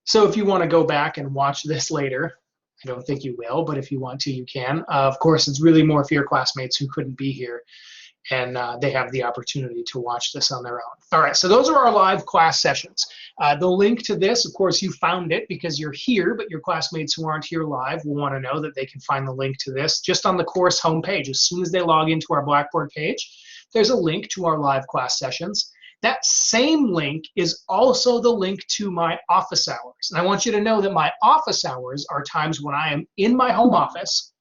So if you want to go back and watch this later, I don't think you will, but if you want to, you can. Of course, it's really more for your classmates who couldn't be here, and they have the opportunity to watch this on their own. All right, so those are our live class sessions. The link to this, of course, you found it because you're here, but your classmates who aren't here live will want to know that they can find the link to this just on the course homepage. As soon as they log into our Blackboard page, there's a link to our live class sessions. That same link is also the link to my office hours. And I want you to know that my office hours are times when I am in my home office,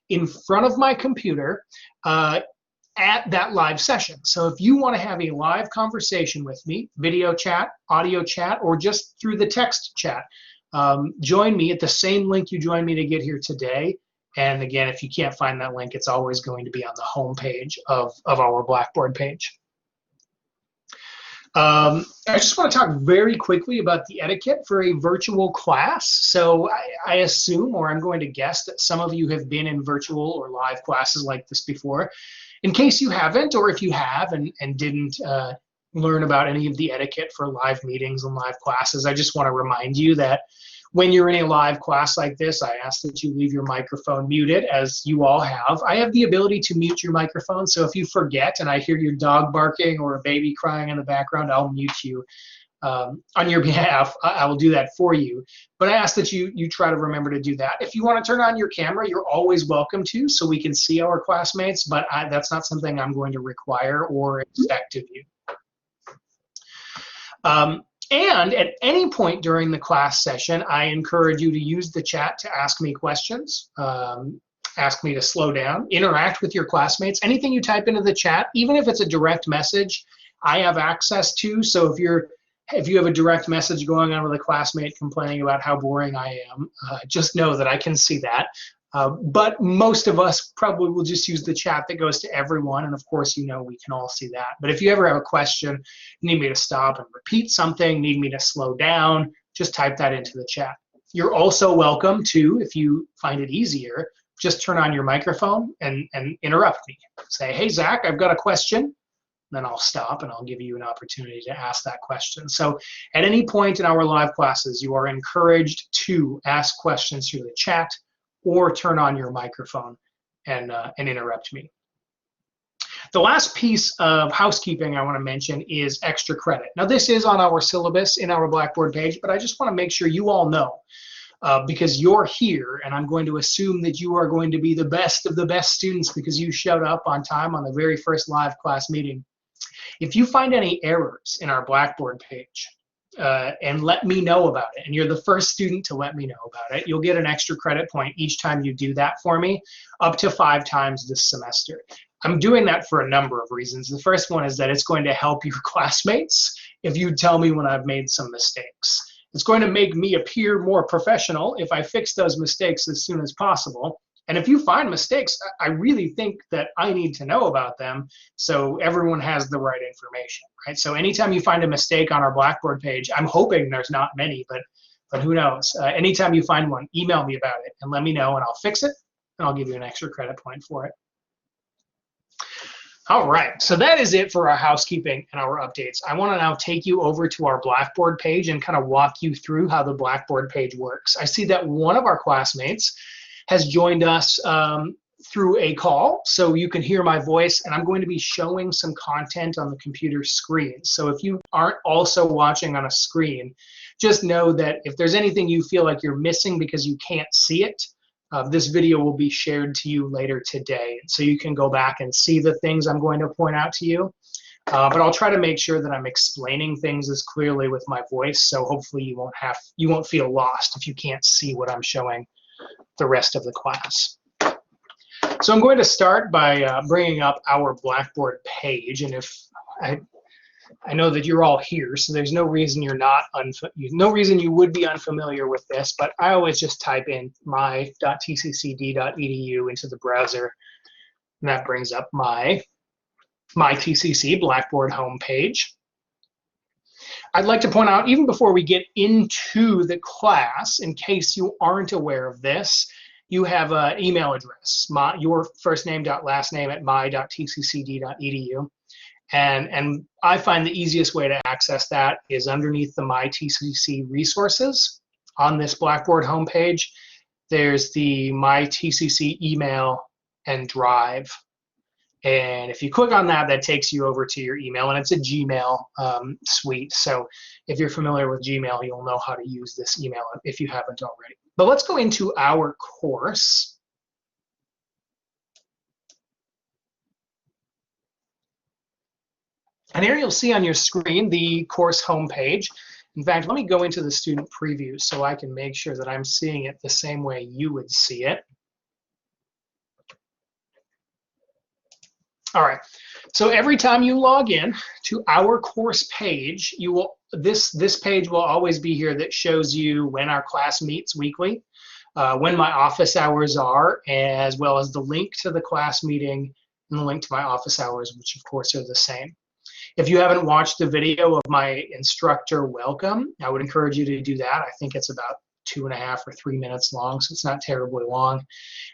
in front of my computer, at that live session. So if you want to have a live conversation with me, video chat, audio chat, or just through the text chat, join me at the same link you joined me to get here today. And again, if you can't find that link, it's always going to be on the home page of our Blackboard page. I just want to talk very quickly about the etiquette for a virtual class. So I assume, or I'm going to guess, that some of you have been in virtual or live classes like this before. In case you haven't, or if you have and didn't learn about any of the etiquette for live meetings and live classes, I just want to remind you that when you're in a live class like this, I ask that you leave your microphone muted, as you all have. I have the ability to mute your microphone, so if you forget and I hear your dog barking or a baby crying in the background, I'll mute you on your behalf. I will do that for you. But I ask that you try to remember to do that. If you want to turn on your camera, you're always welcome to, so we can see our classmates, but that's not something I'm going to require or expect of you. And at any point during the class session, I encourage you to use the chat to ask me questions, ask me to slow down, interact with your classmates. Anything you type into the chat, even if it's a direct message, I have access to. So if you have a direct message going on with a classmate complaining about how boring I am, just know that I can see that. But most of us probably will just use the chat that goes to everyone, and of course, we can all see that. But if you ever have a question, need me to stop and repeat something, need me to slow down, just type that into the chat. You're also welcome to, if you find it easier, just turn on your microphone and interrupt me. Say, hey, Zach, I've got a question. Then I'll stop and I'll give you an opportunity to ask that question. So at any point in our live classes, you are encouraged to ask questions through the chat or turn on your microphone and interrupt me. The last piece of housekeeping I want to mention is extra credit. Now this is on our syllabus in our Blackboard page, but I just want to make sure you all know, because you're here and I'm going to assume that you are going to be the best of the best students because you showed up on time on the very first live class meeting. If you find any errors in our Blackboard page, and let me know about it, and you're the first student to let me know about it, you'll get an extra credit point each time you do that for me, up to 5 times this semester. I'm doing that for a number of reasons. The first one is that it's going to help your classmates if you tell me when I've made some mistakes. It's going to make me appear more professional if I fix those mistakes as soon as possible. And if you find mistakes, I really think that I need to know about them so everyone has the right information, right? So anytime you find a mistake on our Blackboard page, I'm hoping there's not many, but who knows? Anytime you find one, email me about it and let me know and I'll fix it and I'll give you an extra credit point for it. All right, so that is it for our housekeeping and our updates. I want to now take you over to our Blackboard page and kind of walk you through how the Blackboard page works. I see that one of our classmates has joined us through a call, so you can hear my voice, and I'm going to be showing some content on the computer screen. So if you aren't also watching on a screen, just know that if there's anything you feel like you're missing because you can't see it, this video will be shared to you later today. So you can go back and see the things I'm going to point out to you. But I'll try to make sure that I'm explaining things as clearly with my voice, so hopefully you won't feel lost if you can't see what I'm showing the rest of the class. So I'm going to start by bringing up our Blackboard page, and if I know that you're all here, so there's no reason you would be unfamiliar with this, but I always just type in my.tccd.edu into the browser, and that brings up my TCC Blackboard homepage. I'd like to point out, even before we get into the class, in case you aren't aware of this, you have an email address, your first name dot last name at my.tccd.edu. And I find the easiest way to access that is underneath the My TCC resources. on this Blackboard homepage, there's the My TCC email and Drive. And if you click on that, that takes you over to your email, and it's a Gmail suite. So if you're familiar with Gmail, you'll know how to use this email if you haven't already. But let's go into our course. And here you'll see on your screen the course homepage. In fact, let me go into the student preview so I can make sure that I'm seeing it the same way you would see it. All right, so every time you log in to our course page, you will this page will always be here that shows you when our class meets weekly, when my office hours are, as well as the link to the class meeting and the link to my office hours, which of course are the same. If you haven't watched the video of my instructor welcome, I would encourage you to do that. I think it's about 2.5 or 3 minutes long, so it's not terribly long.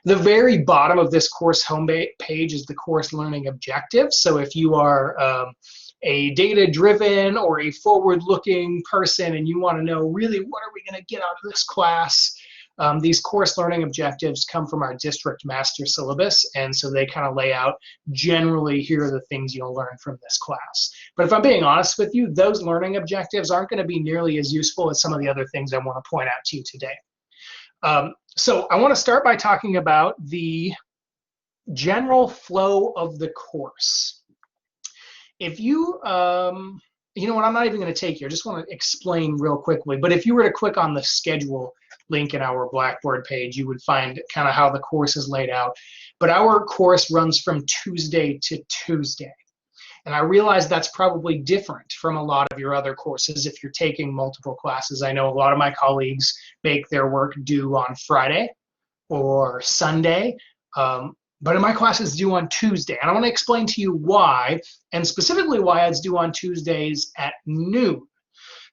The very bottom of this course homepage is the course learning objectives. So if you are a data-driven or a forward-looking person and you want to know really what are we going to get out of this class, these course learning objectives come from our district master syllabus, and so they kind of lay out generally here are the things you'll learn from this class. But if I'm being honest with you, those learning objectives aren't going to be nearly as useful as some of the other things I want to point out to you today. So I want to start by talking about the general flow of the course. If you, you know what, I'm not even going to take you, I just want to explain real quickly, but if you were to click on the schedule link in our Blackboard page, you would find kind of how the course is laid out. But our course runs from Tuesday to Tuesday. And I realize that's probably different from a lot of your other courses if you're taking multiple classes. I know a lot of my colleagues make their work due on Friday or Sunday, but in my class it's due on Tuesday. And I want to explain to you why, and specifically why it's due on Tuesdays at noon.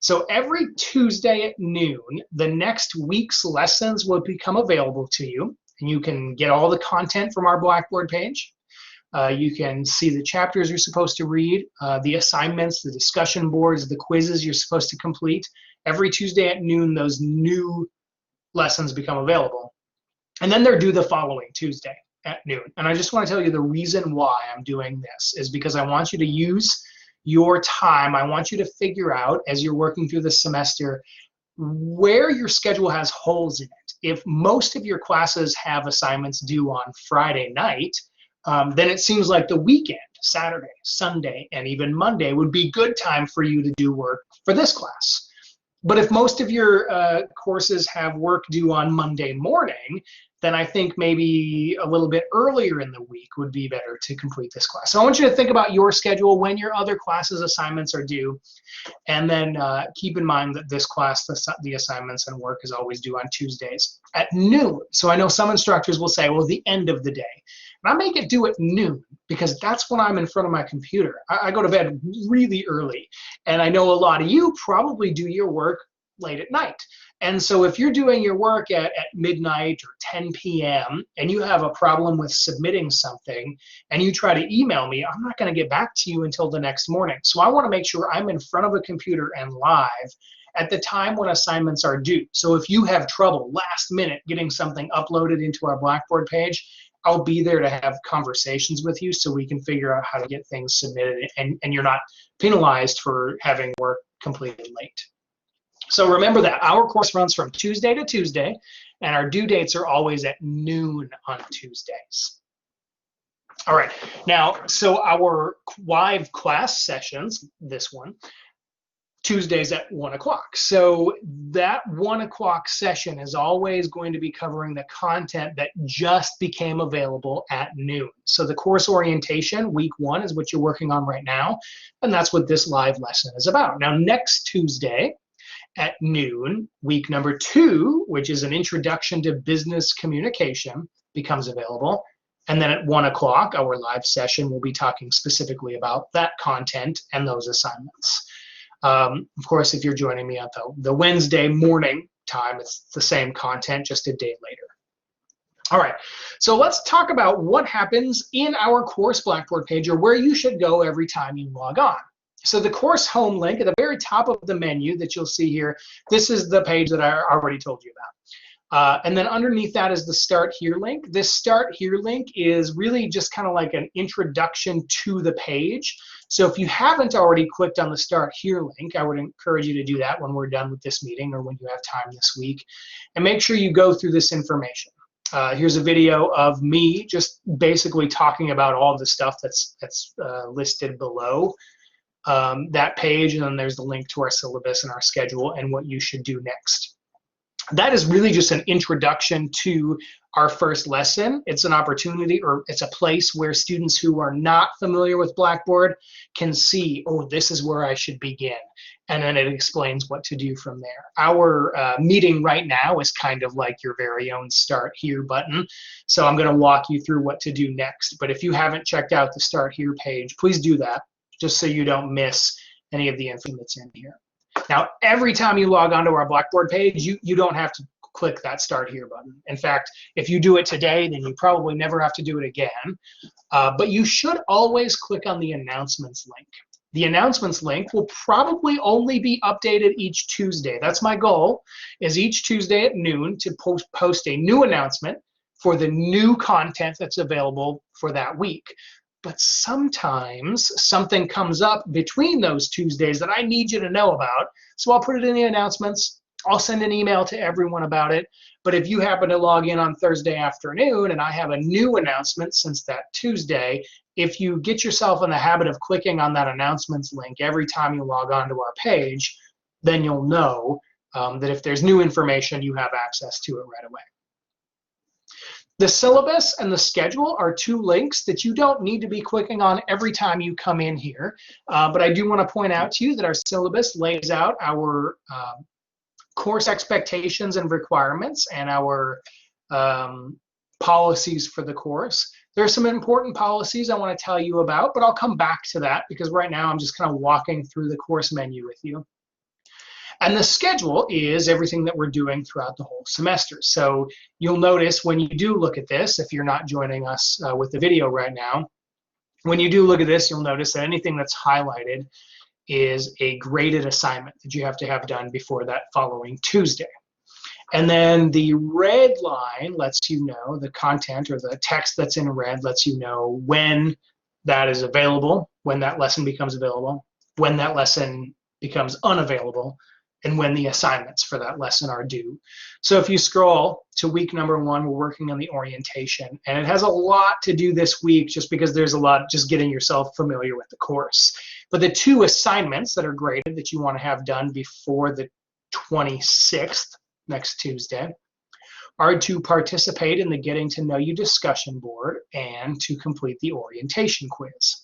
So every Tuesday at noon, the next week's lessons will become available to you, and you can get all the content from our Blackboard page. You can see the chapters you're supposed to read, the assignments, the discussion boards, the quizzes you're supposed to complete. Every Tuesday at noon, those new lessons become available. And then they're due the following Tuesday at noon. And I just want to tell you the reason why I'm doing this is because I want you to use your time. I want you to figure out as you're working through the semester where your schedule has holes in it. If most of your classes have assignments due on Friday night, then it seems like the weekend, Saturday, Sunday, and even Monday would be good time for you to do work for this class. But if most of your courses have work due on Monday morning, then I think maybe a little bit earlier in the week would be better to complete this class. So I want you to think about your schedule when your other classes' assignments are due, and then keep in mind that this class, the assignments and work is always due on Tuesdays at noon. So I know some instructors will say, well, the end of the day. And I make it due at noon because that's when I'm in front of my computer. I go to bed really early, and I know a lot of you probably do your work late at night. And so if you're doing your work at midnight or 10 p.m. and you have a problem with submitting something and you try to email me, I'm not going to get back to you until the next morning. So I want to make sure I'm in front of a computer and live at the time when assignments are due. So if you have trouble last minute getting something uploaded into our Blackboard page, I'll be there to have conversations with you so we can figure out how to get things submitted and you're not penalized for having work completed late. So remember that our course runs from Tuesday to Tuesday, and our due dates are always at noon on Tuesdays. All right, now, so our live class sessions, this one, Tuesdays at 1 o'clock. So that 1 o'clock session is always going to be covering the content that just became available at noon. So the course orientation, week 1, is what you're working on right now, and that's what this live lesson is about. Now, next Tuesday, at noon, week number 2, which is an introduction to business communication, becomes available. And then at 1 o'clock, our live session will be talking specifically about that content and those assignments. Of course, if you're joining me at the Wednesday morning time, it's the same content, just a day later. All right, so let's talk about what happens in our course Blackboard page, or where you should go every time you log on. So the course home link at the very top of the menu that you'll see here, this is the page that I already told you about. And then underneath that is the Start Here link. This Start Here link is really just kind of like an introduction to the page. So if you haven't already clicked on the Start Here link, I would encourage you to do that when we're done with this meeting or when you have time this week. And make sure you go through this information. Here's a video of me just basically talking about all the stuff that's listed below that page, and then there's the link to our syllabus and our schedule and what you should do next. That is really just an introduction to our first lesson. It's an opportunity, or it's a place where students who are not familiar with Blackboard can see, oh, this is where I should begin. And then it explains what to do from there. Our meeting right now is kind of like your very own Start Here button. So I'm going to walk you through what to do next. But if you haven't checked out the Start Here page, please do that, just so you don't miss any of the info that's in here. Now, every time you log onto our Blackboard page, you don't have to click that Start Here button. In fact, if you do it today, then you probably never have to do it again. But you should always click on the Announcements link. The Announcements link will probably only be updated each Tuesday. That's my goal, is each Tuesday at noon to post a new announcement for the new content that's available for that week. But sometimes something comes up between those Tuesdays that I need you to know about. So I'll put it in the announcements. I'll send an email to everyone about it. But if you happen to log in on Thursday afternoon and I have a new announcement since that Tuesday, if you get yourself in the habit of clicking on that announcements link every time you log on to our page, then you'll know that if there's new information, you have access to it right away. The syllabus and the schedule are two links that you don't need to be clicking on every time you come in here. But I do want to point out to you that our syllabus lays out our course expectations and requirements and our policies for the course. There are some important policies I want to tell you about, but I'll come back to that because right now I'm just kind of walking through the course menu with you. And the schedule is everything that we're doing throughout the whole semester. So you'll notice when you do look at this, if you're not joining us with the video right now, when you do look at this, you'll notice that anything that's highlighted is a graded assignment that you have to have done before that following Tuesday. And then the red line lets you know, the content or the text that's in red lets you know when that is available, when that lesson becomes available, when that lesson becomes unavailable, and when the assignments for that lesson are due. So if you scroll to week number 1, we're working on the orientation, and it has a lot to do this week just because there's a lot just getting yourself familiar with the course. But the 2 assignments that are graded that you want to have done before the 26th, next Tuesday, are to participate in the Getting to Know You discussion board and to complete the orientation quiz.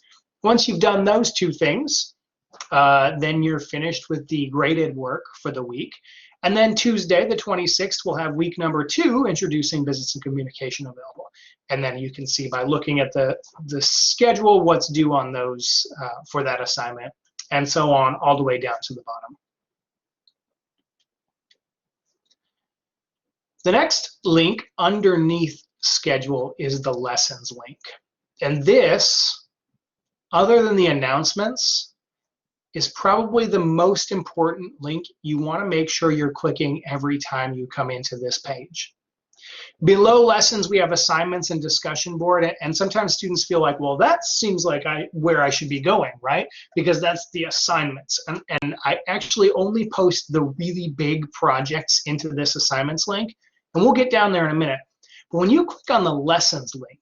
Once you've done those 2 things, then you're finished with the graded work for the week. And then Tuesday, the 26th, we'll have week number 2, Introducing Business and Communication, available. And then you can see by looking at the schedule what's due on those for that assignment, and so on all the way down to the bottom. The next link underneath schedule is the lessons link. And this, other than the announcements, is probably the most important link you want to make sure you're clicking every time you come into this page. Below lessons, we have assignments and discussion board, and sometimes students feel like, well, that seems like where I should be going, right? Because that's the assignments. And I actually only post the really big projects into this assignments link, and we'll get down there in a minute. But when you click on the lessons link,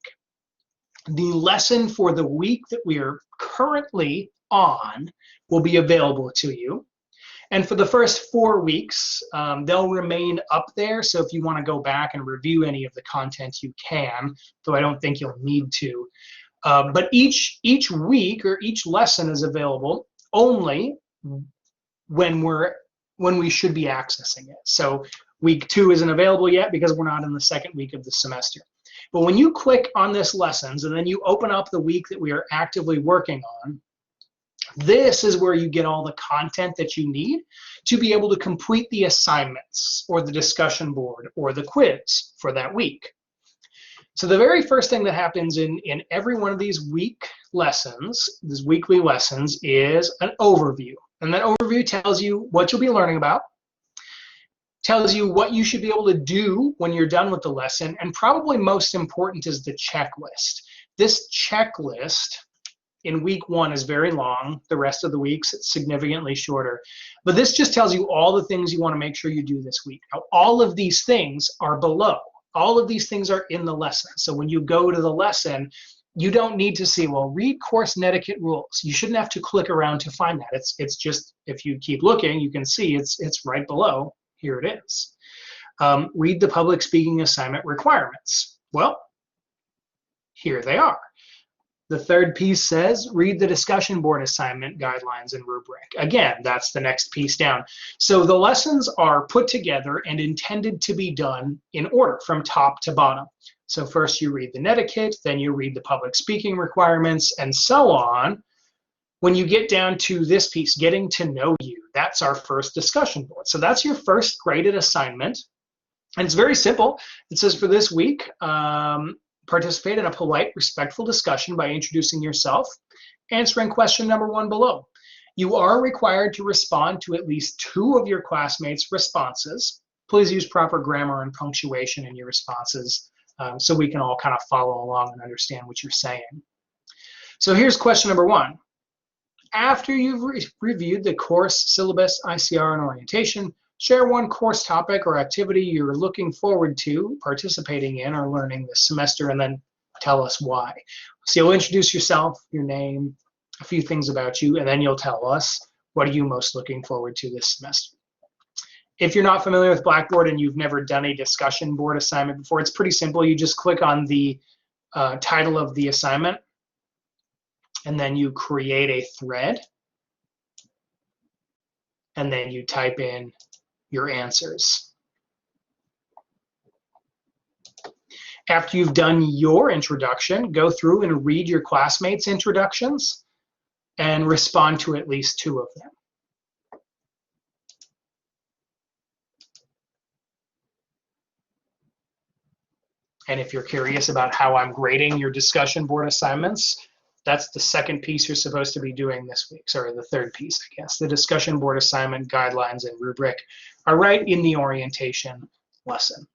the lesson for the week that we are currently on will be available to you. And for the first 4 weeks, they'll remain up there. So if you want to go back and review any of the content, you can, though I don't think you'll need to. But each week or each lesson is available only when we should be accessing it. So week 2 isn't available yet because we're not in the second week of the semester. But when you click on this lessons and then you open up the week that we are actively working on, this is where you get all the content that you need to be able to complete the assignments or the discussion board or the quiz for that week. So the very first thing that happens in every one of these week lessons, these weekly lessons, is an overview. And that overview tells you what you'll be learning about, tells you what you should be able to do when you're done with the lesson, and probably most important is the checklist. This checklist in week 1 is very long. The rest of the weeks it's significantly shorter. But this just tells you all the things you want to make sure you do this week. Now, all of these things are below. All of these things are in the lesson. So when you go to the lesson, you don't need to see, well, read course and etiquette rules. You shouldn't have to click around to find that. It's just, if you keep looking, you can see it's right below. Here it is. Read the public speaking assignment requirements. Well, here they are. The third piece says, read the discussion board assignment guidelines and rubric. Again, that's the next piece down. So the lessons are put together and intended to be done in order from top to bottom. So first you read the etiquette, then you read the public speaking requirements, and so on. When you get down to this piece, getting to know you, that's our first discussion board. So that's your first graded assignment. And it's very simple. It says for this week, participate in a polite, respectful discussion by introducing yourself, answering question number 1 below. You are required to respond to at least 2 of your classmates' responses. Please use proper grammar and punctuation in your responses so we can all kind of follow along and understand what you're saying. So here's question number 1. After you've reviewed the course, syllabus, ICR, and orientation, share one course topic or activity you're looking forward to participating in or learning this semester, and then tell us why. So you'll introduce yourself, your name, a few things about you, and then you'll tell us what are you most looking forward to this semester. If you're not familiar with Blackboard and you've never done a discussion board assignment before, it's pretty simple. You just click on the title of the assignment, and then you create a thread, and then you type in your answers. After you've done your introduction, go through and read your classmates' introductions and respond to at least 2 of them. And if you're curious about how I'm grading your discussion board assignments, that's the second piece you're supposed to be doing this week. Sorry, the third piece, I guess. The discussion board assignment guidelines and rubric are right in the orientation lesson.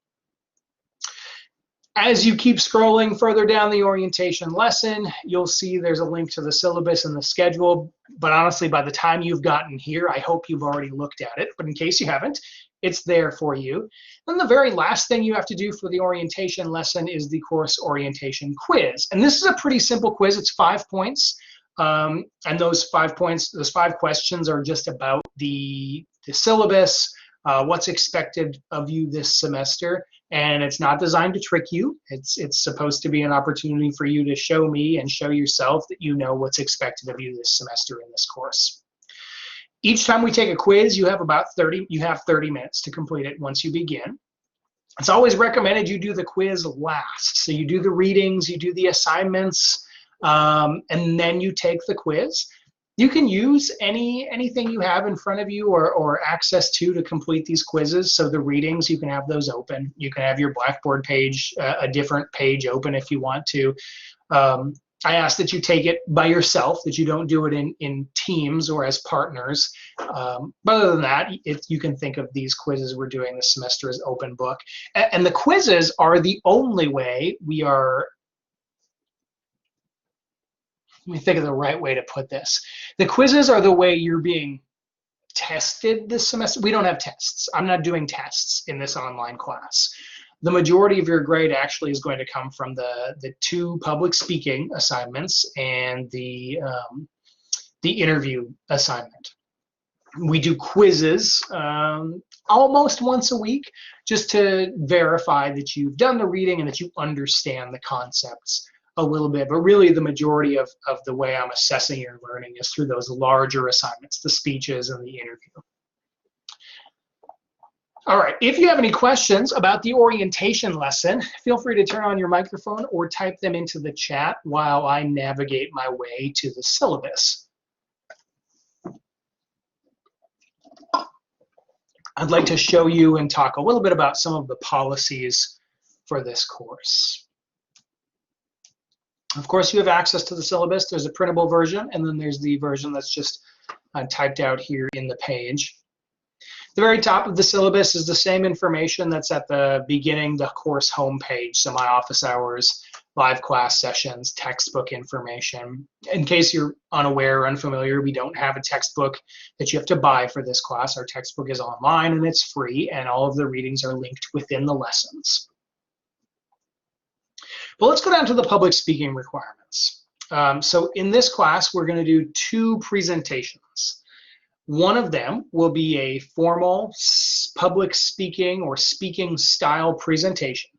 As you keep scrolling further down the orientation lesson, you'll see there's a link to the syllabus and the schedule. But honestly, by the time you've gotten here, I hope you've already looked at it. But in case you haven't, it's there for you. Then the very last thing you have to do for the orientation lesson is the course orientation quiz. And this is a pretty simple quiz. It's 5 points. And those 5 points, those 5 questions are just about the syllabus, what's expected of you this semester. And it's not designed to trick you. It's supposed to be an opportunity for you to show me and show yourself that you know what's expected of you this semester in this course. Each time we take a quiz, you have 30 minutes to complete it once you begin. It's always recommended you do the quiz last. So you do the readings, you do the assignments, and then you take the quiz. You can use anything you have in front of you or access to complete these quizzes. So the readings, you can have those open. You can have your Blackboard page, a different page open if you want to. I ask that you take it by yourself, that you don't do it in teams or as partners. But other than that, you can think of these quizzes we're doing this semester as open book. And the quizzes are the only way we are, let me think of the right way to put this. The quizzes are the way you're being tested this semester. We don't have tests. I'm not doing tests in this online class. The majority of your grade actually is going to come from the 2 public speaking assignments and the interview assignment. We do quizzes almost once a week just to verify that you've done the reading and that you understand the concepts a little bit. But really the majority of the way I'm assessing your learning is through those larger assignments, the speeches and the interview. All right, if you have any questions about the orientation lesson, feel free to turn on your microphone or type them into the chat while I navigate my way to the syllabus. I'd like to show you and talk a little bit about some of the policies for this course. Of course, you have access to the syllabus. There's a printable version, and then there's the version that's just typed out here in the page. The very top of the syllabus is the same information that's at the beginning, the course homepage. So my office hours, live class sessions, textbook information. In case you're unaware or unfamiliar, we don't have a textbook that you have to buy for this class. Our textbook is online and it's free, and all of the readings are linked within the lessons. But let's go down to the public speaking requirements. So in this class, we're going to do 2 presentations. One of them will be a formal public speaking or speaking style presentation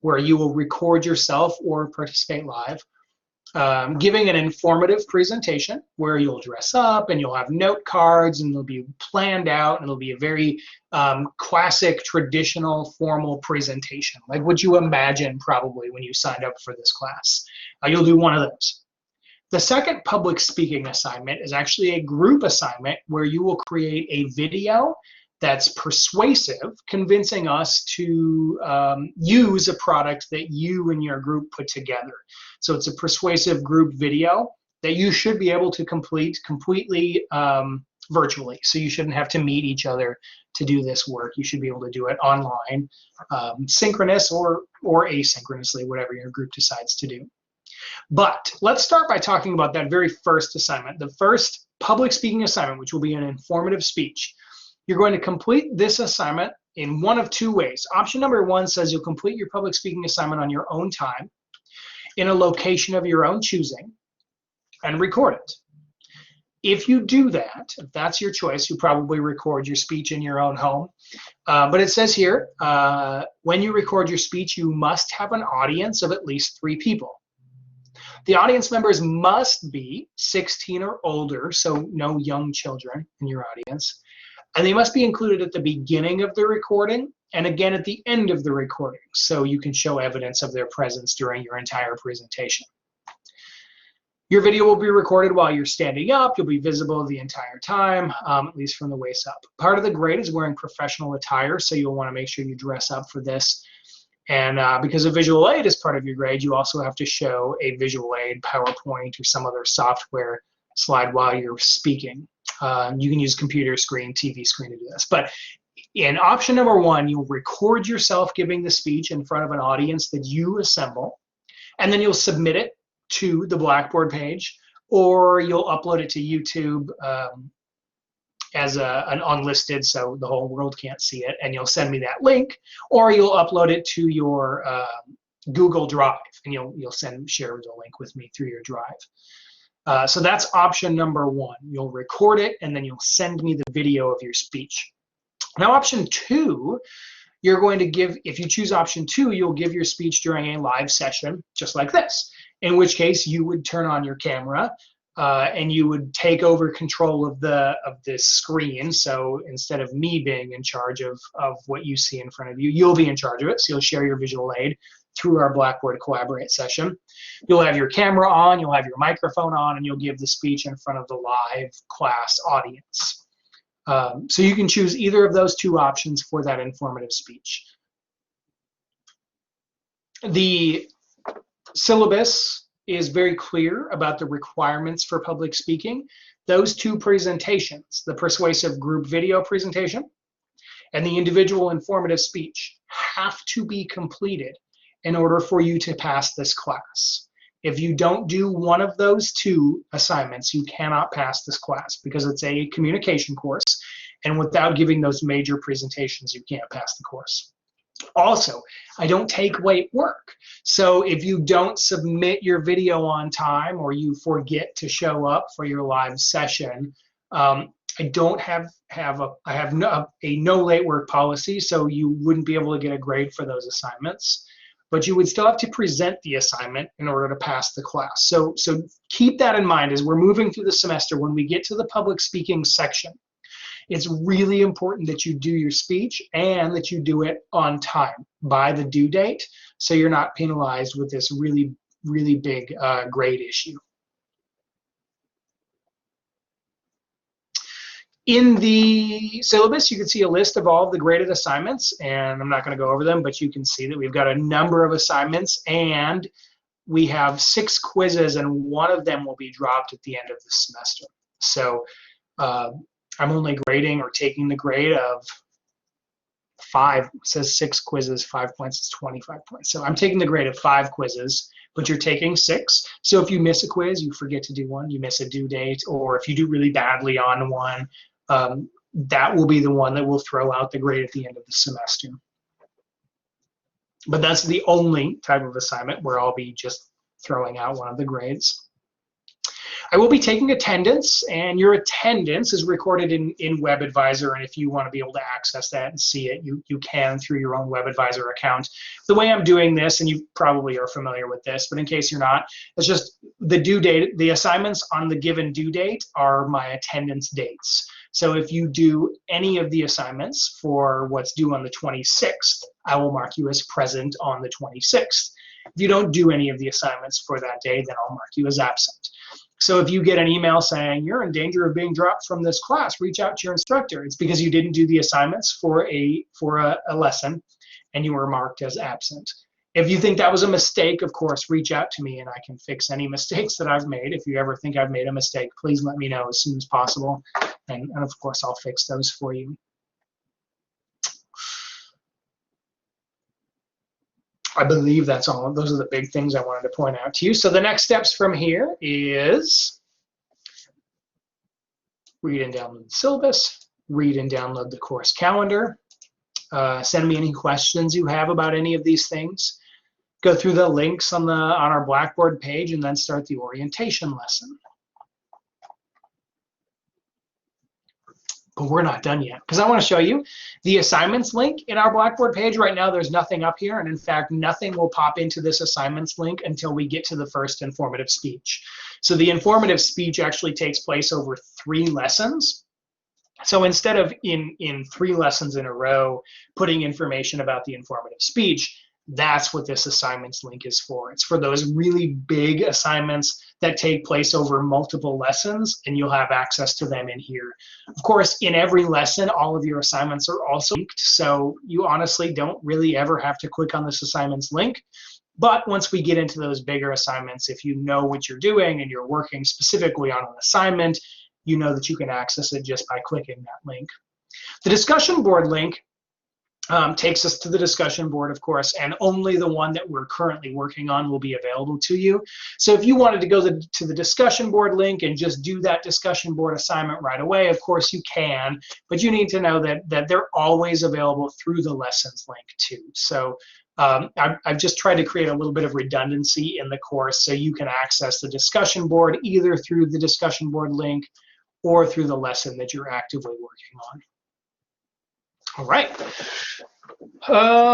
where you will record yourself or participate live, giving an informative presentation where you'll dress up and you'll have note cards and it'll be planned out and it'll be a very classic, traditional, formal presentation, like what you imagine probably when you signed up for this class. You'll do one of those. The second public speaking assignment is actually a group assignment where you will create a video that's persuasive, convincing us to use a product that you and your group put together. So it's a persuasive group video that you should be able to complete completely virtually. So you shouldn't have to meet each other to do this work. You should be able to do it online, synchronous or asynchronously, whatever your group decides to do. But let's start by talking about that very first assignment, the first public speaking assignment, which will be an informative speech. You're going to complete this assignment in one of 2 ways. Option number 1 says you'll complete your public speaking assignment on your own time in a location of your own choosing and record it. If you do that, if that's your choice, you probably record your speech in your own home. But it says here, when you record your speech, you must have an audience of at least 3 people. The audience members must be 16 or older, so no young children in your audience. And they must be included at the beginning of the recording and again at the end of the recording, so you can show evidence of their presence during your entire presentation. Your video will be recorded while you're standing up. You'll be visible the entire time, at least from the waist up. Part of the grade is wearing professional attire, so you'll want to make sure you dress up for this. And because a visual aid is part of your grade, you also have to show a visual aid, PowerPoint, or some other software slide while you're speaking. You can use computer screen, TV screen to do this. But in option number 1, you'll record yourself giving the speech in front of an audience that you assemble, and then you'll submit it to the Blackboard page, or you'll upload it to YouTube as an unlisted, so the whole world can't see it, and you'll send me that link, or you'll upload it to your Google Drive, and you'll share the link with me through your drive. So that's option number 1. You'll record it, and then you'll send me the video of your speech. Now, option 2, you're going to give, if you choose option 2, you'll give your speech during a live session, just like this, in which case you would turn on your camera, and you would take over control of this screen. So instead of me being in charge of what you see in front of you, you'll be in charge of it. So you'll share your visual aid through our Blackboard Collaborate session. You'll have your camera on, you'll have your microphone on, and you'll give the speech in front of the live class audience. So you can choose either of those 2 options for that informative speech. The syllabus is very clear about the requirements for public speaking. Those 2 presentations, the persuasive group video presentation and the individual informative speech, have to be completed in order for you to pass this class. If you don't do one of those 2 assignments, you cannot pass this class because it's a communication course, and without giving those major presentations, you can't pass the course. Also, I don't take late work. So if you don't submit your video on time or you forget to show up for your live session, I have a no late work policy, so you wouldn't be able to get a grade for those assignments. But you would still have to present the assignment in order to pass the class. So keep that in mind as we're moving through the semester. When we get to the public speaking section, it's really important that you do your speech and that you do it on time by the due date, so you're not penalized with this really, really big grade issue. In the syllabus, you can see a list of all of the graded assignments, and I'm not going to go over them, but you can see that we've got a number of assignments, and we have 6 quizzes, and one of them will be dropped at the end of the semester. So I'm only grading or taking the grade of 5. It says 6 quizzes, 5 points is 25 points. So I'm taking the grade of 5 quizzes, but you're taking 6. So if you miss a quiz, you forget to do one, you miss a due date, or if you do really badly on one, that will be the one that will throw out the grade at the end of the semester. But that's the only type of assignment where I'll be just throwing out one of the grades. I will be taking attendance, and your attendance is recorded in WebAdvisor, and if you want to be able to access that and see it, you can through your own WebAdvisor account. The way I'm doing this, and you probably are familiar with this, but in case you're not, it's just the due date, the assignments on the given due date are my attendance dates. So if you do any of the assignments for what's due on the 26th, I will mark you as present on the 26th. If you don't do any of the assignments for that day, then I'll mark you as absent. So if you get an email saying you're in danger of being dropped from this class, reach out to your instructor. It's because you didn't do the assignments for a lesson and you were marked as absent. If you think that was a mistake, of course, reach out to me and I can fix any mistakes that I've made. If you ever think I've made a mistake, please let me know as soon as possible. And of course, I'll fix those for you. I believe that's all. Those are the big things I wanted to point out to you. So the next steps from here is read and download the syllabus, read and download the course calendar, send me any questions you have about any of these things, go through the links on our Blackboard page, and then start the orientation lesson. But we're not done yet, because I want to show you the assignments link in our Blackboard page. Right now, there's nothing up here, and in fact, nothing will pop into this assignments link until we get to the first informative speech. So the informative speech actually takes place over 3 lessons. So instead of in 3 lessons in a row putting information about the informative speech, that's what this assignments link is for. It's for those really big assignments that take place over multiple lessons, and you'll have access to them in here. Of course, in every lesson, all of your assignments are also linked, so you honestly don't really ever have to click on this assignments link. But once we get into those bigger assignments, if you know what you're doing and you're working specifically on an assignment, you know that you can access it just by clicking that link. The discussion board link takes us to the discussion board, of course, and only the one that we're currently working on will be available to you. So if you wanted to go to the discussion board link and just do that discussion board assignment right away, of course you can, but you need to know that they're always available through the lessons link too. So I've just tried to create a little bit of redundancy in the course so you can access the discussion board either through the discussion board link or through the lesson that you're actively working on. All right,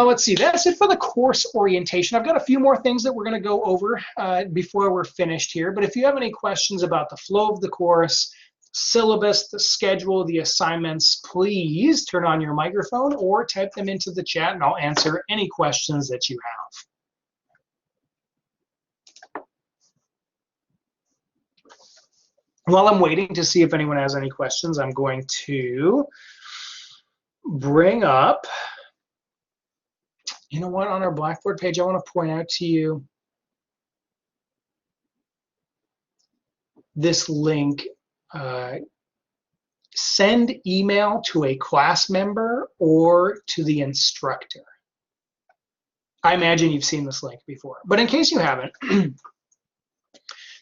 let's see, that's it for the course orientation. I've got a few more things that we're going to go over before we're finished here, but if you have any questions about the flow of the course, syllabus, the schedule, the assignments, please turn on your microphone or type them into the chat and I'll answer any questions that you have. While I'm waiting to see if anyone has any questions, I'm going to bring up, you know what, on our Blackboard page, I want to point out to you this link. Send email to a class member or to the instructor. I imagine you've seen this link before, but in case you haven't,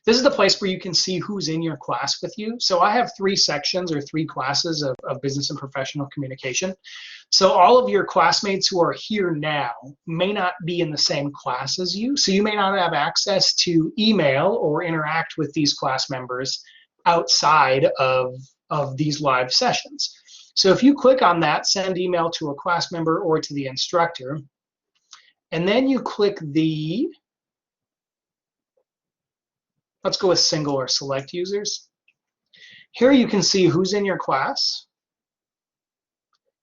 this is the place where you can see who's in your class with you. So I have 3 sections or 3 classes of business and professional communication. So all of your classmates who are here now may not be in the same class as you. So you may not have access to email or interact with these class members outside of these live sessions. So if you click on that, send email to a class member or to the instructor, and then you click the, let's go with single or select users. Here you can see who's in your class,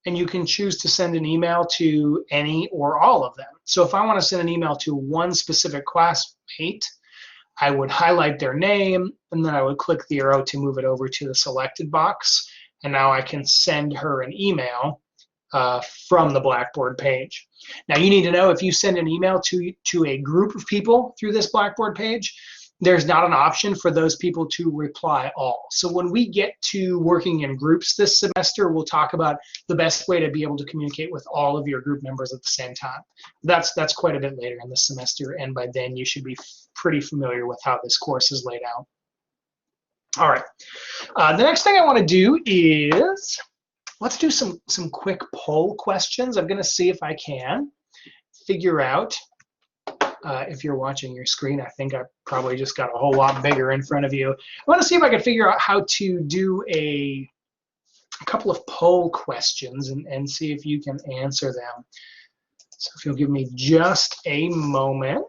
and you can choose to send an email to any or all of them. So if I want to send an email to one specific classmate, I would highlight their name, and then I would click the arrow to move it over to the selected box. And now I can send her an email. from the Blackboard page. Now you need to know if you send an email to a group of people through this Blackboard page, there's not an option for those people to reply all. So when we get to working in groups this semester, we'll talk about the best way to be able to communicate with all of your group members at the same time. That's quite a bit later in the semester, and by then you should be pretty familiar with how this course is laid out. All right, the next thing I want to do is, let's do some quick poll questions. I'm going to see if I can figure out, if you're watching your screen, I think I probably just got a whole lot bigger in front of you. I want to see if I can figure out how to do a couple of poll questions and see if you can answer them. So if you'll give me just a moment,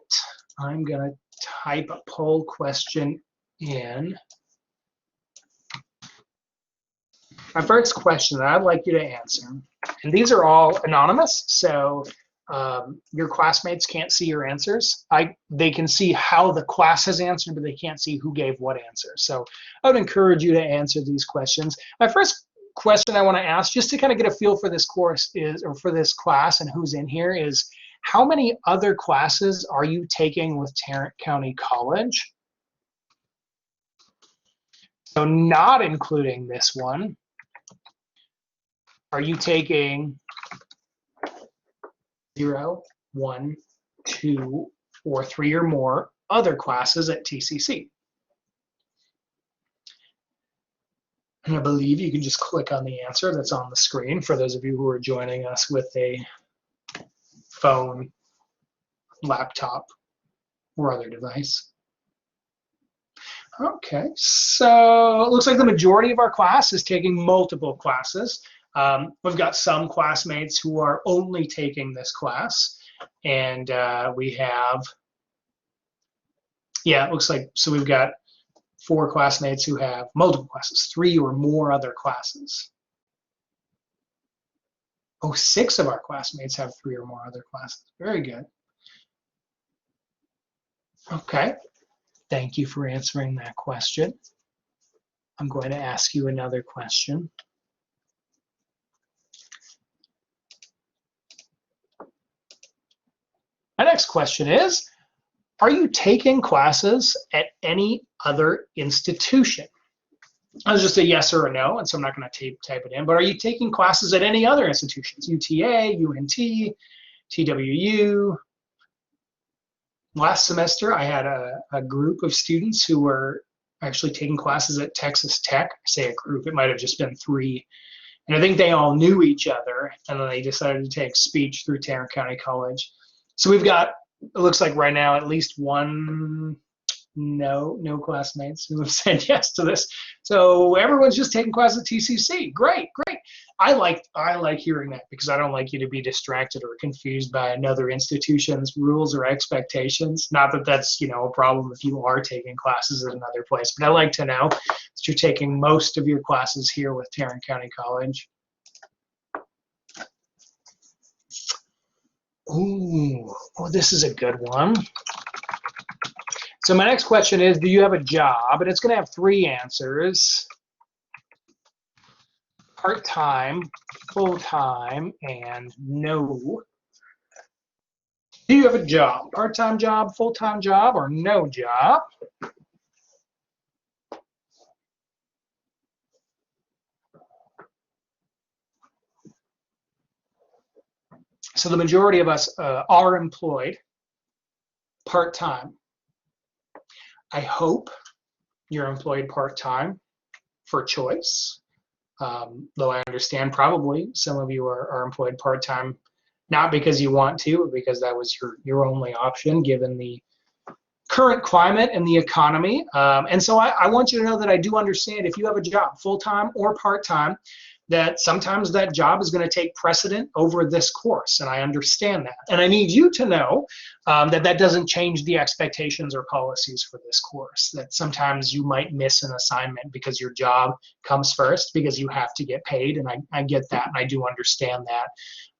I'm going to type a poll question in. My first question that I'd like you to answer, and these are all anonymous, so your classmates can't see your answers. They can see how the class has answered, but they can't see who gave what answer. So I would encourage you to answer these questions. My first question I want to ask, just to kind of get a feel for this course is, or for this class and who's in here, is how many other classes are you taking with Tarrant County College? So not including this one. Are you taking 0, 1, 2, or 3 or more other classes at TCC? And I believe you can just click on the answer that's on the screen for those of you who are joining us with a phone, laptop, or other device. Okay, so it looks like the majority of our class is taking multiple classes. We've got some classmates who are only taking this class, and we have, yeah, it looks like, so we've got 4 classmates who have multiple classes, 3 or more other classes. Oh, 6 of our classmates have 3 or more other classes. Very good. Okay, thank you for answering that question. I'm going to ask you another question. My next question is, are you taking classes at any other institution? That's just a yes or a no, and so I'm not going to type it in, but are you taking classes at any other institutions? UTA, UNT, TWU? Last semester, I had a group of students who were actually taking classes at Texas Tech. I say a group, it might have just been 3. And I think they all knew each other, and then they decided to take speech through Tarrant County College. So we've got, it looks like right now, at least one no classmates who have said yes to this. So everyone's just taking classes at TCC. Great, great. I like hearing that, because I don't like you to be distracted or confused by another institution's rules or expectations. Not that that's, you know, a problem if you are taking classes at another place, but I like to know that you're taking most of your classes here with Tarrant County College. Ooh, oh, this is a good one. So my next question is, do you have a job? And it's going to have 3 answers: part-time, full-time, and no. Do you have a job? Part-time job, full-time job, or no job? So the majority of us are employed part-time. I hope you're employed part-time for choice, though I understand probably some of you are employed part-time not because you want to, but because that was your only option given the current climate and the economy. And so I want you to know that I do understand if you have a job, full-time or part-time, that sometimes that job is going to take precedent over this course, and I understand that. And I need you to know that that doesn't change the expectations or policies for this course, that sometimes you might miss an assignment because your job comes first, because you have to get paid, and I get that, and I do understand that.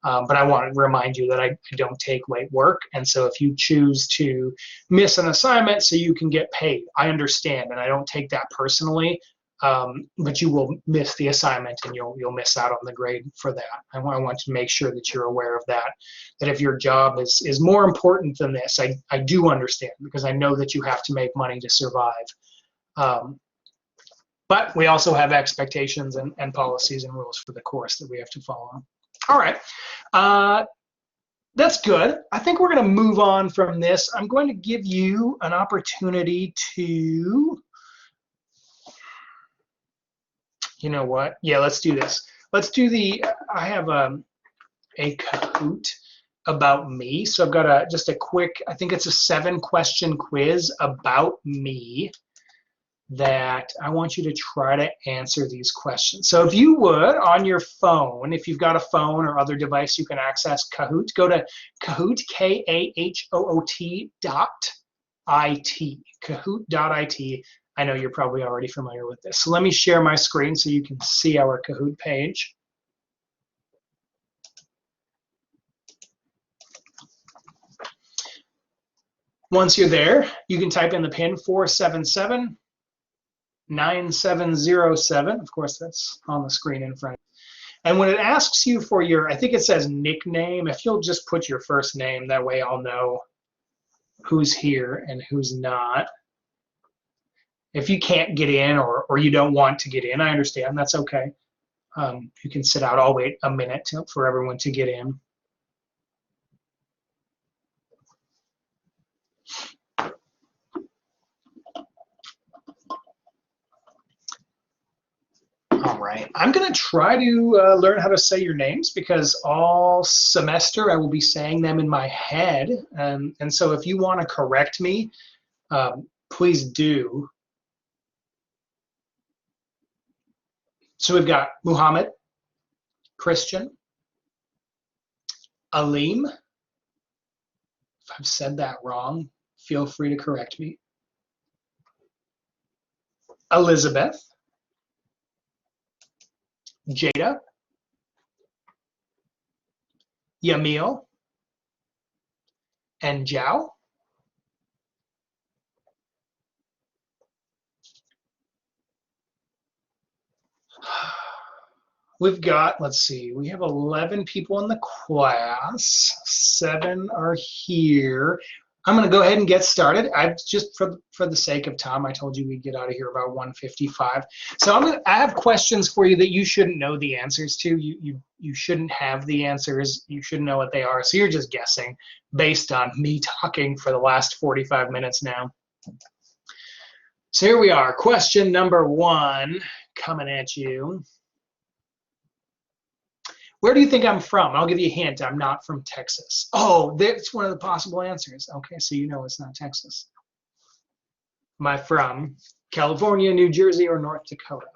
But I want to remind you that I don't take late work, and so if you choose to miss an assignment so you can get paid, I understand, and I don't take that personally. but you will miss the assignment and you'll miss out on the grade for that. I want to make sure that you're aware of that, that if your job is more important than this, I do understand, because I know that you have to make money to survive. But we also have expectations and policies and rules for the course that we have to follow. All right. That's good. I think we're going to move on from this. I'm going to give you an opportunity to, you know what? Yeah, let's do this. Let's do I have a Kahoot about me. So I've got just a quick, I think it's a 7-question quiz about me that I want you to try to answer these questions. So if you would, on your phone, if you've got a phone or other device you can access Kahoot, go to Kahoot, Kahoot.it, Kahoot.it. I know you're probably already familiar with this. So let me share my screen so you can see our Kahoot page. Once you're there, you can type in the PIN 477-9707. Of course, that's on the screen in front. And when it asks you for your, I think it says nickname, if you'll just put your first name, that way I'll know who's here and who's not. If you can't get in or you don't want to get in, I understand, that's okay. You can sit out. I'll wait a minute for everyone to get in. All right, I'm going to try to learn how to say your names, because all semester I will be saying them in my head. And so if you want to correct me, please do. So we've got Muhammad, Christian, Aleem. If I've said that wrong, feel free to correct me. Elizabeth, Jada, Yamil, and Zhao. We've got, let's see, we have 11 people in the class. 7 are here. I'm going to go ahead and get started. I've just, for the sake of time, I told you we'd get out of here about 1:55. So I have questions for you that you shouldn't know the answers to. You shouldn't have the answers. You shouldn't know what they are. So you're just guessing based on me talking for the last 45 minutes now. So here we are. Question number 1 coming at you. Where do you think I'm from? I'll give you a hint. I'm not from Texas. Oh, that's one of the possible answers. Okay, so you know it's not Texas. Am I from California, New Jersey, or North Dakota?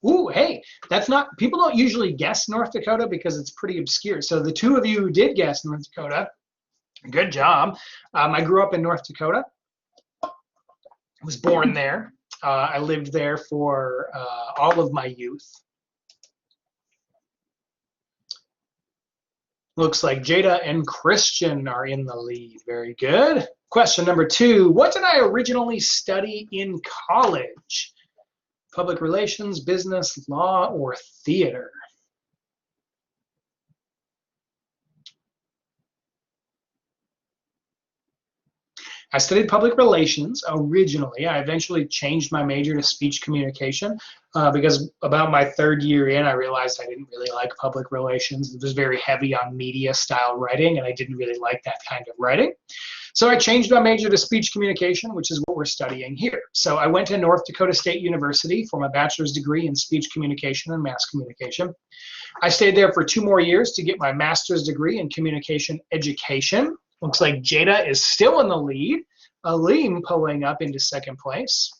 Ooh, hey, that's not, people don't usually guess North Dakota because it's pretty obscure. So the 2 of you who did guess North Dakota, good job. I grew up in North Dakota. I was born there. I lived there for all of my youth. Looks like Jada and Christian are in the lead. Very good. Question number 2. What did I originally study in college? Public relations, business, law, or theater? I studied public relations originally. I eventually changed my major to speech communication because about my 3rd year in, I realized I didn't really like public relations. It was very heavy on media style writing, and I didn't really like that kind of writing. So I changed my major to speech communication, which is what we're studying here. So I went to North Dakota State University for my bachelor's degree in speech communication and mass communication. I stayed there for 2 more years to get my master's degree in communication education. Looks like Jada is still in the lead. Aleem pulling up into 2nd place.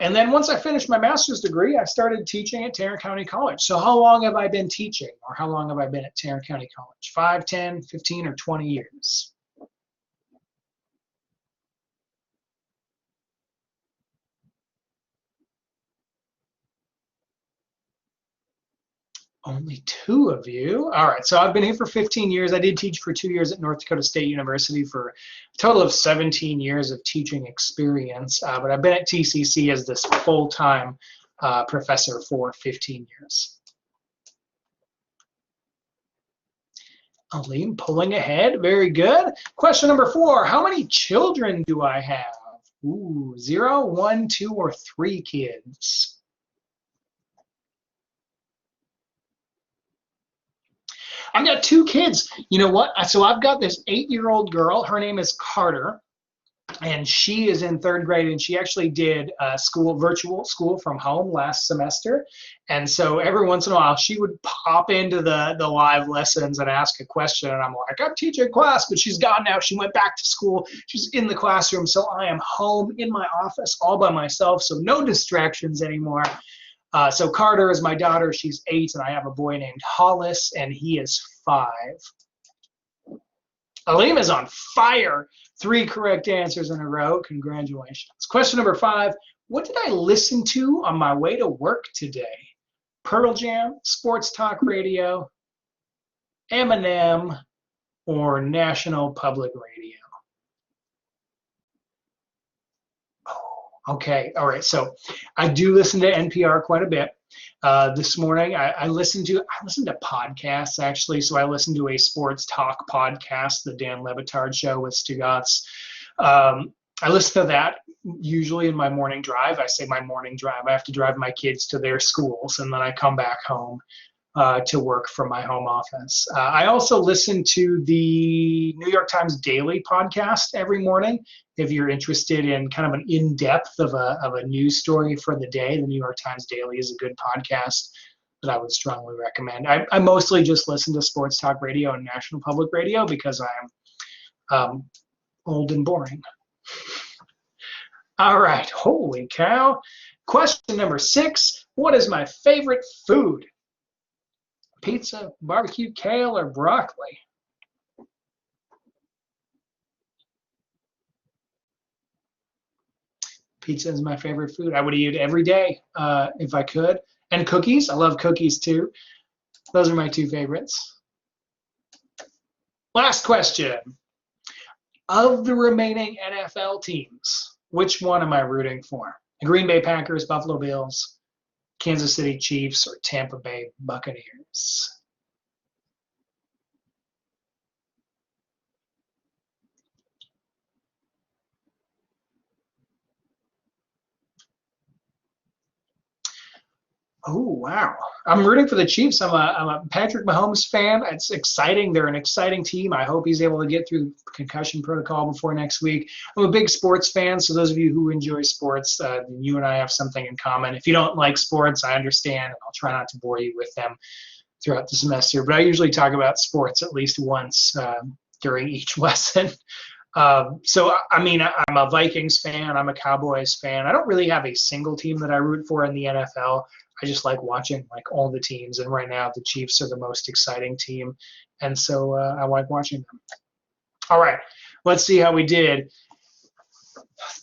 And then once I finished my master's degree, I started teaching at Tarrant County College. So how long have I been teaching, or how long have I been at Tarrant County College? 5, 10, 15, or 20 years? Only 2 of you. All right, so I've been here for 15 years. I did teach for 2 years at North Dakota State University for a total of 17 years of teaching experience. But I've been at TCC as this full-time professor for 15 years. Aline pulling ahead. Very good. Question number 4. How many children do I have? Ooh, 0, 1, 2, or 3 kids. I've got 2 kids. You know what? So I've got this 8-year-old girl. Her name is Carter, and she is in 3rd grade, and she actually did virtual school from home last semester. And so every once in a while, she would pop into the live lessons and ask a question, and I'm like, I'm teaching class, but she's gone now. She went back to school. She's in the classroom, so I am home in my office all by myself, so no distractions anymore. So Carter is my daughter. She's 8, and I have a boy named Hollis, and he is 5. Alim is on fire. 3 correct answers in a row. Congratulations. Question number 5. What did I listen to on my way to work today? Pearl Jam, Sports Talk Radio, Eminem, or National Public Radio? Okay, all right. So I do listen to NPR quite a bit. This morning, I listened to podcasts actually. So I listened to a sports talk podcast, the Dan Le Batard Show with Stugatz. I listen to that usually in my morning drive. I say my morning drive. I have to drive my kids to their schools, and then I come back home to work from my home office. I also listen to the New York Times Daily podcast every morning. If you're interested in kind of an in-depth of a news story for the day, the New York Times Daily is a good podcast that I would strongly recommend. I mostly just listen to Sports Talk Radio and National Public Radio because I am old and boring. All right, holy cow. Question number 6, what is my favorite food? Pizza, barbecue, kale, or broccoli? Pizza is my favorite food. I would eat it every day if I could. And cookies. I love cookies too. Those are my 2 favorites. Last question. Of the remaining NFL teams, which one am I rooting for? The Green Bay Packers, Buffalo Bills, Kansas City Chiefs, or Tampa Bay Buccaneers? Oh, wow. I'm rooting for the Chiefs. I'm a Patrick Mahomes fan. It's exciting. They're an exciting team. I hope he's able to get through the concussion protocol before next week. I'm a big sports fan, so those of you who enjoy sports, you and I have something in common. If you don't like sports, I understand, and I'll try not to bore you with them throughout the semester. But I usually talk about sports at least once during each lesson. So, I mean, I'm a Vikings fan. I'm a Cowboys fan. I don't really have a single team that I root for in the NFL. I just like watching like all the teams, and right now the Chiefs are the most exciting team, and so I like watching them. All right, let's see how we did.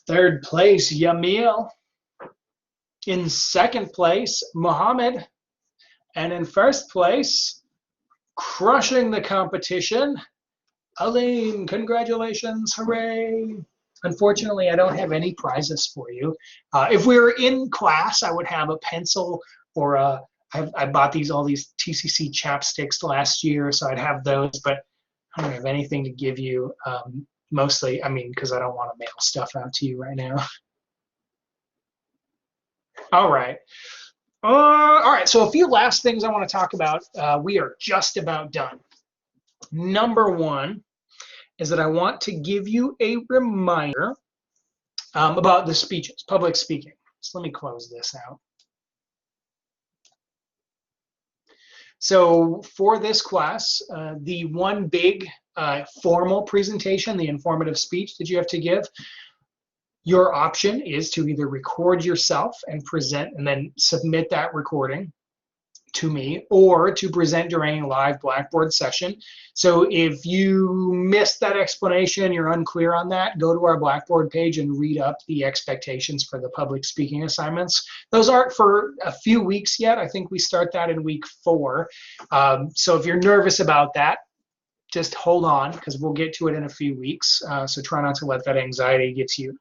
3rd place, Yamil. In 2nd place, Mohammed. And in 1st place, crushing the competition, Aline. Congratulations, hooray. Unfortunately, I don't have any prizes for you. If we were in class, I would have a pencil or I bought all these TCC chapsticks last year, so I'd have those, but I don't have anything to give you. Mostly, I mean, because I don't want to mail stuff out to you right now. All right. All right, so a few last things I want to talk about. We are just about done. Number 1 is that I want to give you a reminder about the speeches, public speaking. So let me close this out. So for this class, the one big formal presentation, the informative speech that you have to give, your option is to either record yourself and present and then submit that recording, to me or to present during a live Blackboard session. So if you missed that explanation, you're unclear on that, go to our Blackboard page and read up the expectations for the public speaking assignments. Those aren't for a few weeks yet. I think we start that in week 4. So if you're nervous about that, just hold on, because we'll get to it in a few weeks. So try not to let that anxiety get to you.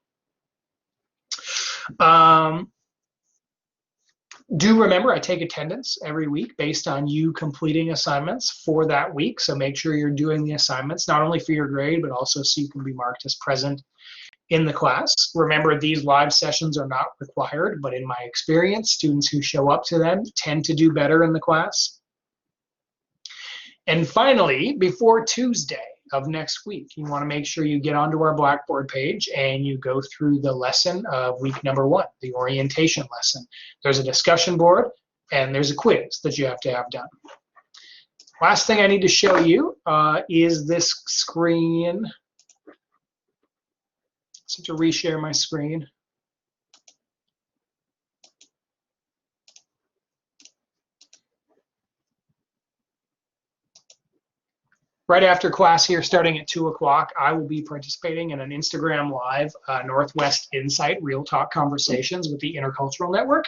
Do remember, I take attendance every week based on you completing assignments for that week. So make sure you're doing the assignments, not only for your grade, but also so you can be marked as present in the class. Remember, these live sessions are not required, but in my experience, students who show up to them tend to do better in the class. And finally, before Tuesday of next week, you want to make sure you get onto our Blackboard page and you go through the lesson of week number 1, the orientation lesson. There's a discussion board and there's a quiz that you have to have done. Last thing I need to show you is this screen. So to reshare my screen. Right after class here, starting at 2 o'clock, I will be participating in an Instagram Live Northwest Insight Real Talk Conversations with the Intercultural Network.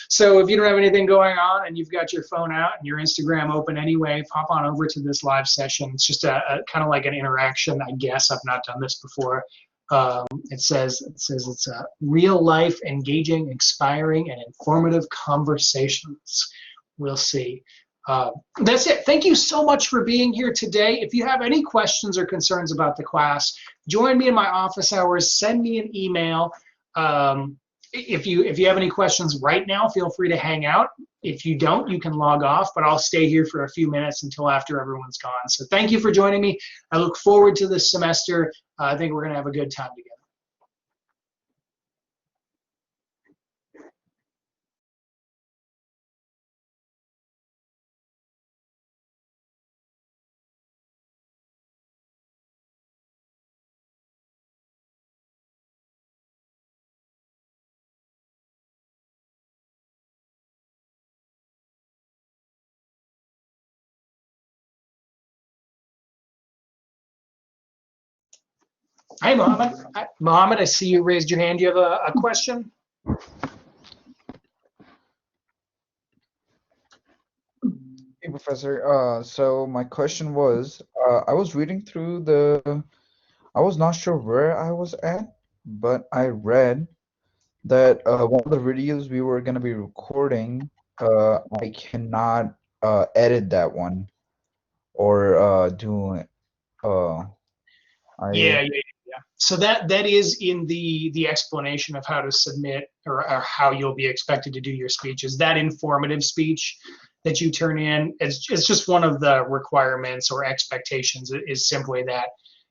So if you don't have anything going on and you've got your phone out and your Instagram open anyway, pop on over to this live session. It's just a kind of like an interaction, I guess. I've not done this before. It says it's a real life, engaging, inspiring, and informative conversations. We'll see. That's it. Thank you so much for being here today. If you have any questions or concerns about the class, join me in my office hours. Send me an email. If you have any questions right now, feel free to hang out. If you don't, you can log off, but I'll stay here for a few minutes until after everyone's gone. So thank you for joining me. I look forward to this semester. I think we're going to have a good time together. Hi, Mohammed. Mohammed, I see you raised your hand. Do you have a question? Hey, Professor. So my question was, I was reading through I was not sure where I was at, but I read that one of the videos we were going to be recording, I cannot edit that one or do Yeah. So that is in the explanation of how to submit or how you'll be expected to do your speeches. That informative speech that you turn in is just one of the requirements or expectations. Is simply that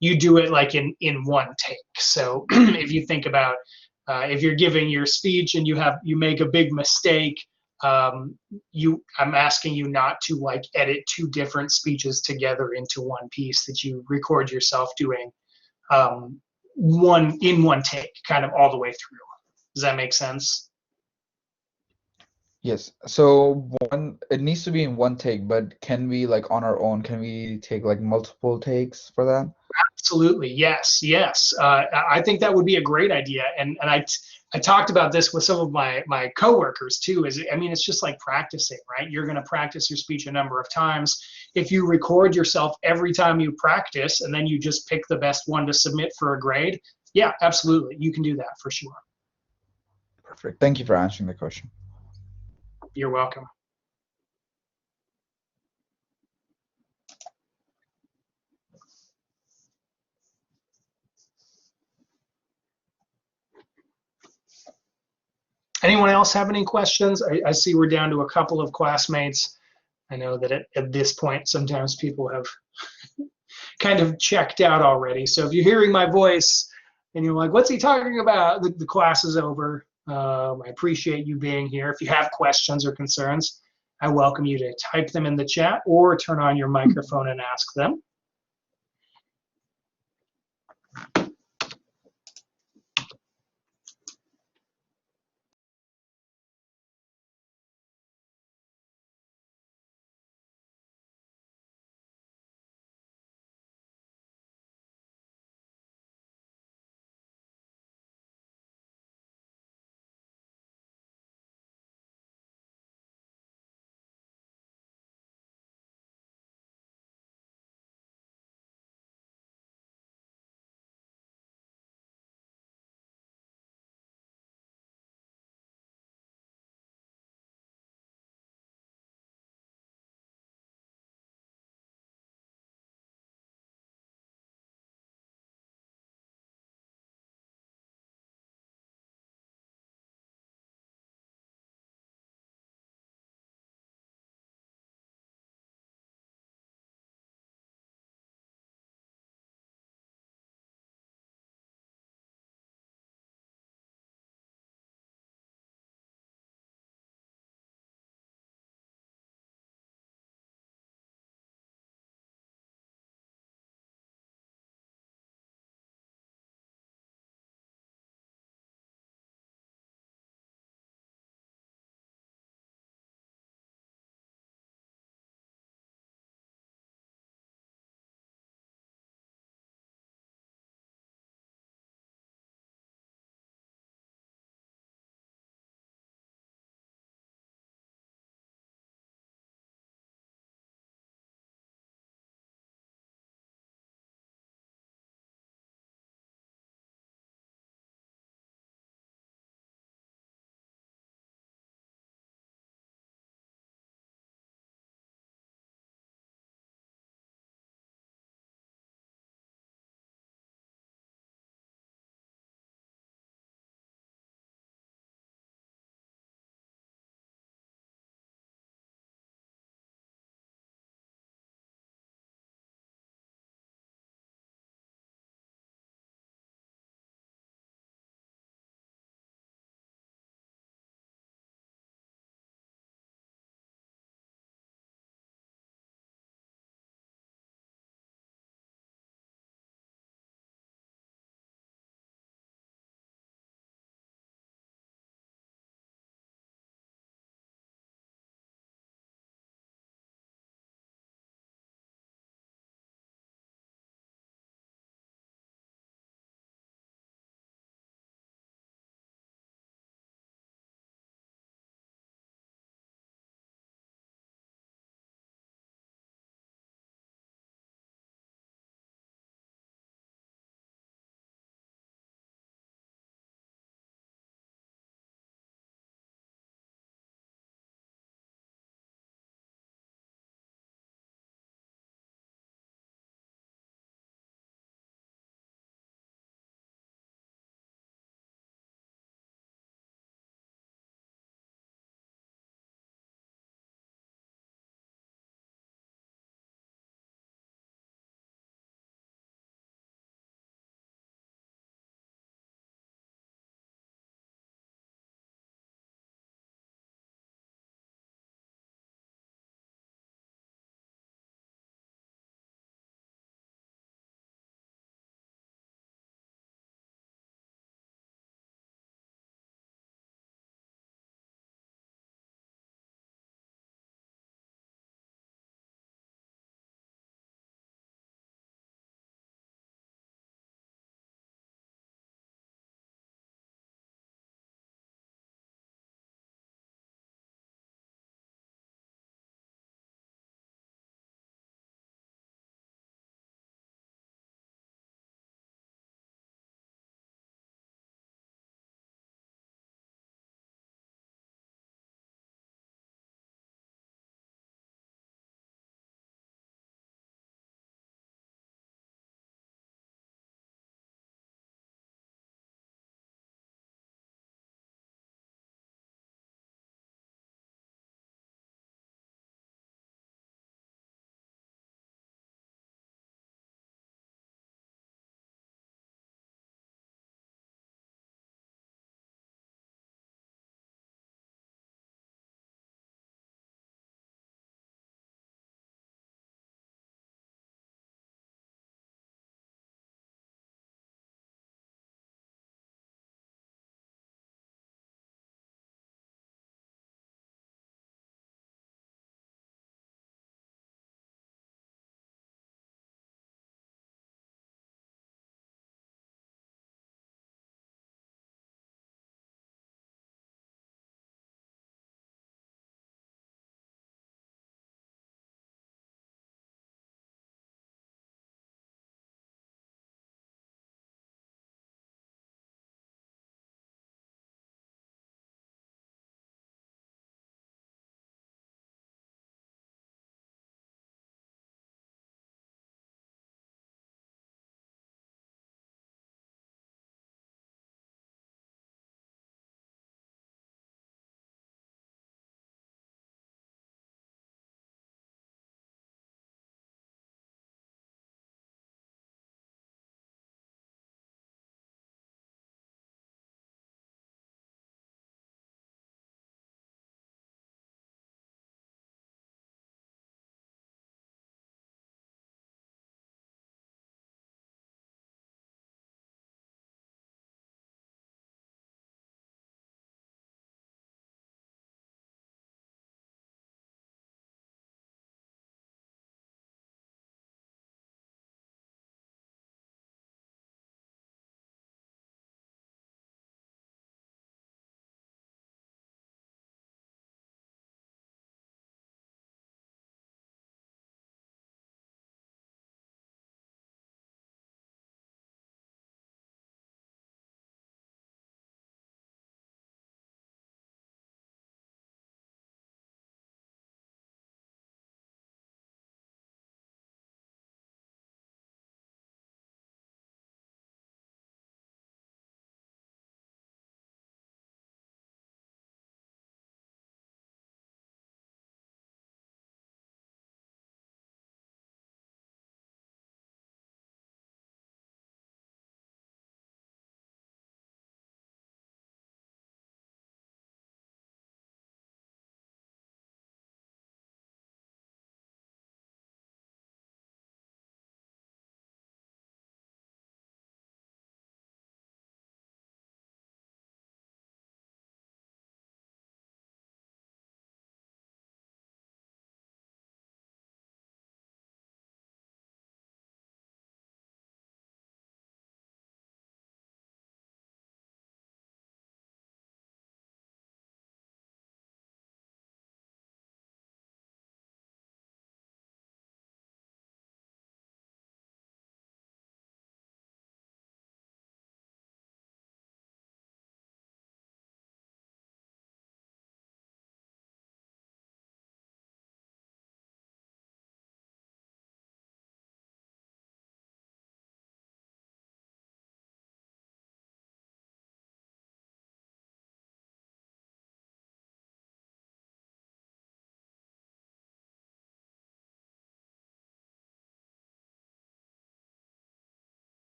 you do it like in one take. So if you think about if you're giving your speech and you make a big mistake, I'm asking you not to like edit 2 different speeches together into one piece, that you record yourself doing one take, kind of all the way through. Does that make sense? Yes. So it needs to be in one take, but can we like on our own, can we take like multiple takes for that? Absolutely, yes. I think that would be a great idea, and I talked about this with some of my coworkers too. It's just like practicing, right? You're going to practice your speech a number of times. If you record yourself every time you practice, and then you just pick the best one to submit for a grade, yeah, absolutely, you can do that for sure. Perfect. Thank you for answering the question. You're welcome. Anyone else have any questions? I see we're down to a couple of classmates. I know that at this point, sometimes people have kind of checked out already. So if you're hearing my voice and you're like, what's he talking about? The class is over. I appreciate you being here. If you have questions or concerns, I welcome you to type them in the chat or turn on your microphone and ask them.